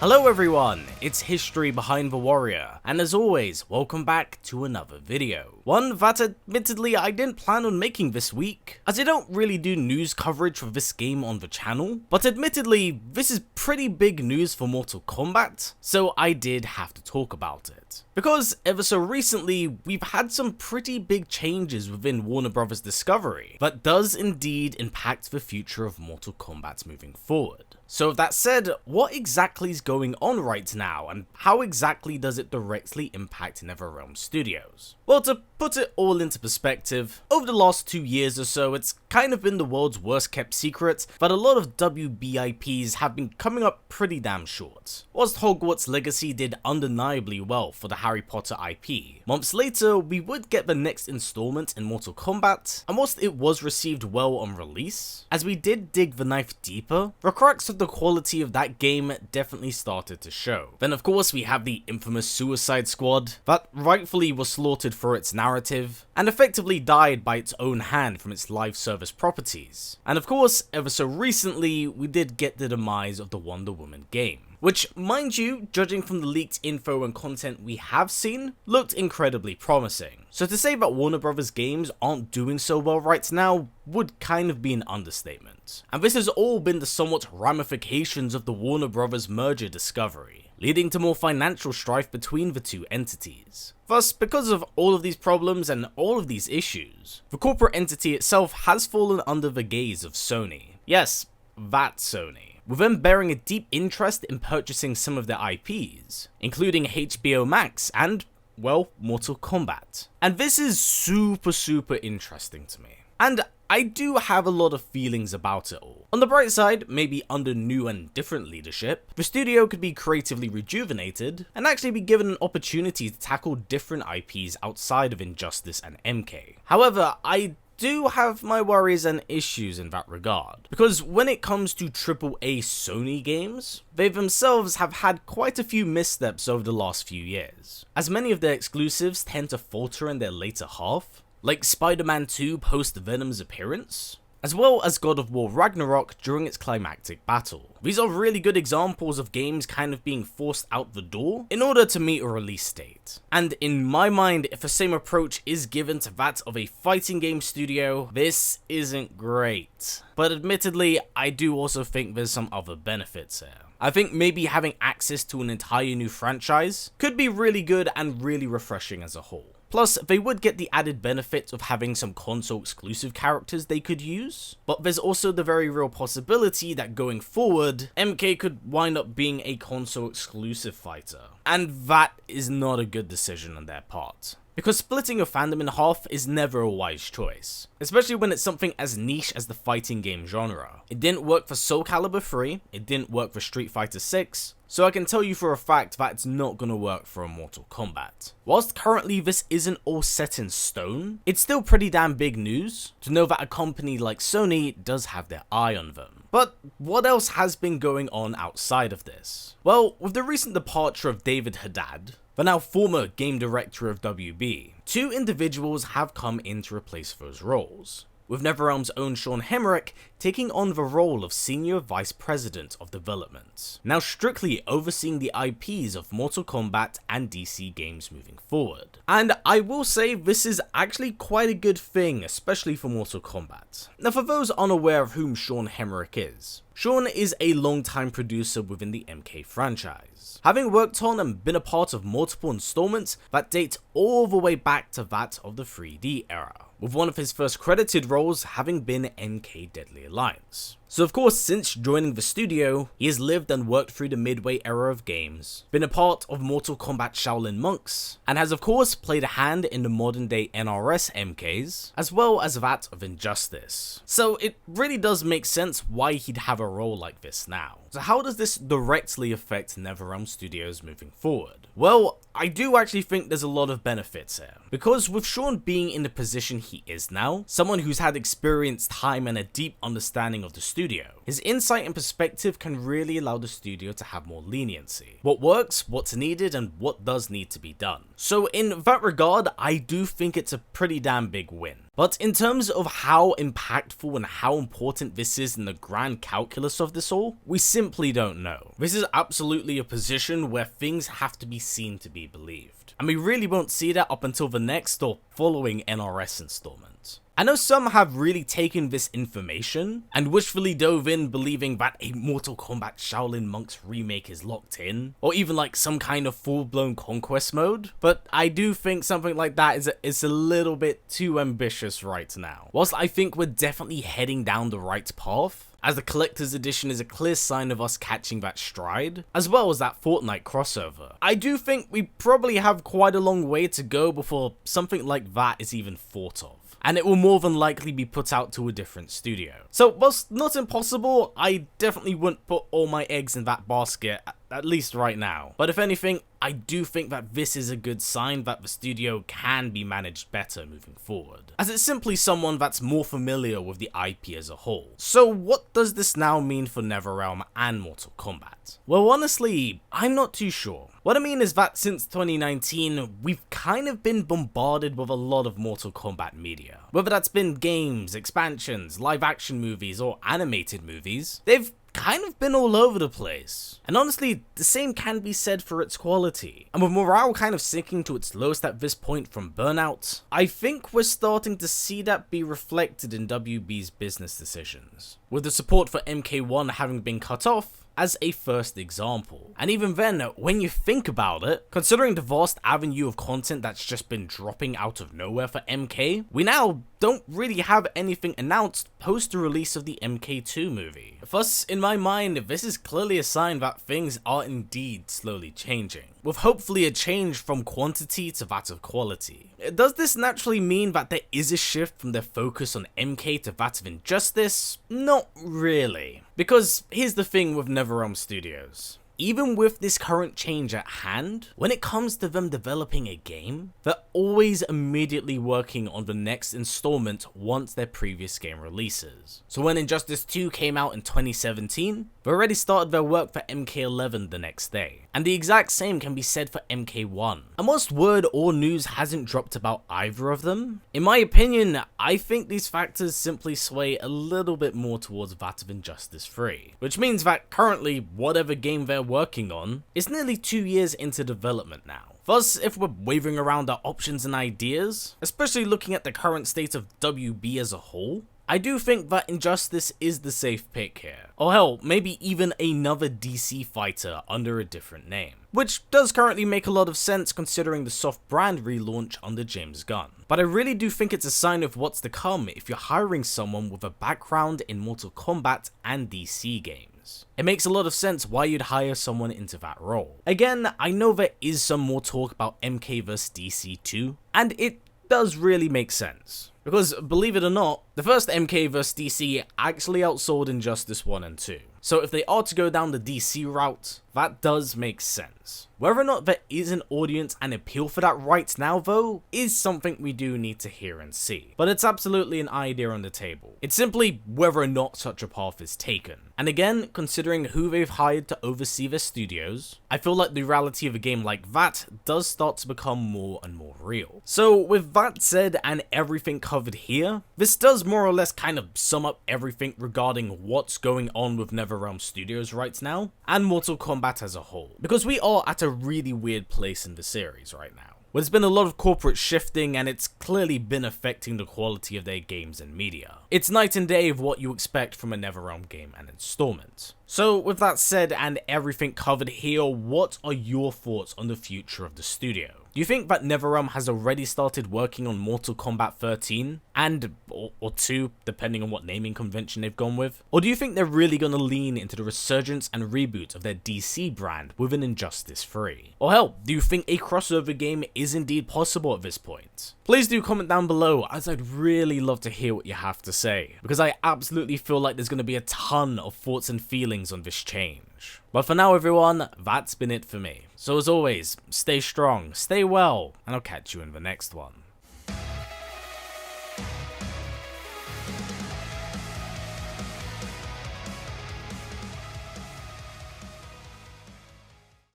Hello everyone, it's History Behind the Warrior, and as always, welcome back to another video. One that admittedly I didn't plan on making this week, as I don't really do news coverage for this game on the channel, but admittedly, this is pretty big news for Mortal Kombat, so I did have to talk about it. Because ever so recently, we've had some pretty big changes within Warner Bros. Discovery that does indeed impact the future of Mortal Kombat moving forward. So with that said, what exactly is going on right now, and how exactly does it directly impact Netherrealm Studios? Well, to put it all into perspective, over the last 2 years or so, it's kind of been the world's worst kept secret that a lot of WBIPs have been coming up pretty damn short. Whilst Hogwarts Legacy did undeniably well for the Harry Potter IP, months later we would get the next installment in Mortal Kombat, and whilst it was received well on release, as we did dig the knife deeper, the crux of the quality of that game definitely started to show. Then of course we have the infamous Suicide Squad, that rightfully was slaughtered for its narrative, and effectively died by its own hand from its live service properties. And of course, ever so recently, we did get the demise of the Wonder Woman game, which, mind you, judging from the leaked info and content we have seen, looked incredibly promising. So to say that Warner Bros. Games aren't doing so well right now would kind of be an understatement. And this has all been the somewhat ramifications of the Warner Bros. Merger discovery, leading to more financial strife between the two entities. Thus, because of all of these problems and all of these issues, the corporate entity itself has fallen under the gaze of Sony. Yes, that Sony, with them bearing a deep interest in purchasing some of their IPs, including HBO Max and, well, Mortal Kombat. And this is super interesting to me. And I do have a lot of feelings about it all. On the bright side, maybe under new and different leadership, the studio could be creatively rejuvenated and actually be given an opportunity to tackle different IPs outside of Injustice and MK. However, I do have my worries and issues in that regard, because when it comes to AAA Sony games, they themselves have had quite a few missteps over the last few years, as many of their exclusives tend to falter in their later half, like Spider-Man 2 post Venom's appearance, as well as God of War Ragnarok during its climactic battle. These are really good examples of games kind of being forced out the door in order to meet a release date. And in my mind, if the same approach is given to that of a fighting game studio, this isn't great. But admittedly, I do also think there's some other benefits here. I think maybe having access to an entire new franchise could be really good and really refreshing as a whole. Plus, they would get the added benefit of having some console exclusive characters they could use, but there's also the very real possibility that going forward, MK could wind up being a console exclusive fighter, and that is not a good decision on their part. Because splitting your fandom in half is never a wise choice, especially when it's something as niche as the fighting game genre. It didn't work for Soul Calibur 3, it didn't work for Street Fighter 6, so I can tell you for a fact that it's not gonna work for a Mortal Kombat. Whilst currently this isn't all set in stone, it's still pretty damn big news to know that a company like Sony does have their eye on them. But what else has been going on outside of this? Well, with the recent departure of David Haddad, the now former game director of WB, two individuals have come in to replace those roles, with Netherrealm's own Sean Hemrick taking on the role of Senior Vice President of Development, now strictly overseeing the IPs of Mortal Kombat and DC games moving forward. And I will say this is actually quite a good thing, especially for Mortal Kombat. Now for those unaware of whom Sean Hemrick is, Sean is a long-time producer within the MK franchise, having worked on and been a part of multiple installments that date all the way back to that of the 3D era, with one of his first credited roles having been MK Deadly Alliance. So of course, since joining the studio, he has lived and worked through the Midway era of games, been a part of Mortal Kombat Shaolin Monks, and has of course played a hand in the modern day NRS MKs, as well as that of Injustice. So it really does make sense why he'd have a role like this now. So how does this directly affect Netherrealm Studios moving forward? Well, I do actually think there's a lot of benefits here, because with Sean being in the position he is now, someone who's had experience, time, and a deep understanding of the studio, his insight and perspective can really allow the studio to have more leniency. What works, what's needed, and what does need to be done. So in that regard, I do think it's a pretty damn big win. But in terms of how impactful and how important this is in the grand calculus of this all, we simply don't know. This is absolutely a position where things have to be seen to be believed, and we really won't see that up until the next or following NRS installment. I know some have really taken this information and wishfully dove in believing that a Mortal Kombat Shaolin Monks remake is locked in, or even like some kind of full-blown conquest mode, but I do think something like that is a little bit too ambitious right now. Whilst I think we're definitely heading down the right path, as the collector's edition is a clear sign of us catching that stride, as well as that Fortnite crossover, I do think we probably have quite a long way to go before something like that is even thought of, and it will more than likely be put out to a different studio. So whilst not impossible, I definitely wouldn't put all my eggs in that basket, at least right now. But if anything, I do think that this is a good sign that the studio can be managed better moving forward, as it's simply someone that's more familiar with the IP as a whole. So what does this now mean for Netherrealm and Mortal Kombat? Well, honestly, I'm not too sure. What I mean is that since 2019, we've kind of been bombarded with a lot of Mortal Kombat media. Whether that's been games, expansions, live action movies, or animated movies, they've kind of been all over the place. And honestly, the same can be said for its quality. And with morale kind of sinking to its lowest at this point from burnout, I think we're starting to see that be reflected in WB's business decisions, with the support for MK1 having been cut off as a first example. And even then, when you think about it, considering the vast avenue of content that's just been dropping out of nowhere for MK, we now don't really have anything announced post the release of the MK2 movie. Thus, in my mind, this is clearly a sign that things are indeed slowly changing, with hopefully a change from quantity to that of quality. Does this naturally mean that there is a shift from their focus on MK to that of Injustice? Not really. Because here's the thing with Netherrealm Studios. Even with this current change at hand, when it comes to them developing a game, they're always immediately working on the next installment once their previous game releases. So when Injustice 2 came out in 2017, they already started their work for MK11 the next day. And the exact same can be said for MK1. And whilst word or news hasn't dropped about either of them, in my opinion, I think these factors simply sway a little bit more towards that of Injustice 3. Which means that currently, whatever game they're working on is nearly 2 years into development now. Thus, if we're wavering around our options and ideas, especially looking at the current state of WB as a whole, I do think that Injustice is the safe pick here. Or hell, maybe even another DC fighter under a different name. Which does currently make a lot of sense considering the soft brand relaunch under James Gunn. But I really do think it's a sign of what's to come if you're hiring someone with a background in Mortal Kombat and DC games. It makes a lot of sense why you'd hire someone into that role. Again, I know there is some more talk about MK vs DC 2, and it does really make sense. Because, believe it or not, the first MK vs DC actually outsold Injustice 1 and 2. So if they are to go down the DC route, that does make sense. Whether or not there is an audience and appeal for that right now though, is something we do need to hear and see. But it's absolutely an idea on the table. It's simply whether or not such a path is taken. And again, considering who they've hired to oversee their studios, I feel like the reality of a game like that does start to become more and more real. So with that said and everything covered here, this does more or less kind of sum up everything regarding what's going on with Netherrealm Studios right now, and Mortal Kombat as a whole. Because we are at a really weird place in the series right now. There's been a lot of corporate shifting and it's clearly been affecting the quality of their games and media. It's night and day of what you expect from a Netherrealm game and installment. So with that said and everything covered here, what are your thoughts on the future of the studio? Do you think that Netherrealm has already started working on Mortal Kombat 13 and or 2, depending on what naming convention they've gone with? Or do you think they're really going to lean into the resurgence and reboot of their DC brand with an Injustice 3? Or hell, do you think a crossover game is indeed possible at this point? Please do comment down below, as I'd really love to hear what you have to say, because I absolutely feel like there's going to be a ton of thoughts and feelings on this change. But for now everyone, that's been it for me. So as always, stay strong, stay well, and I'll catch you in the next one.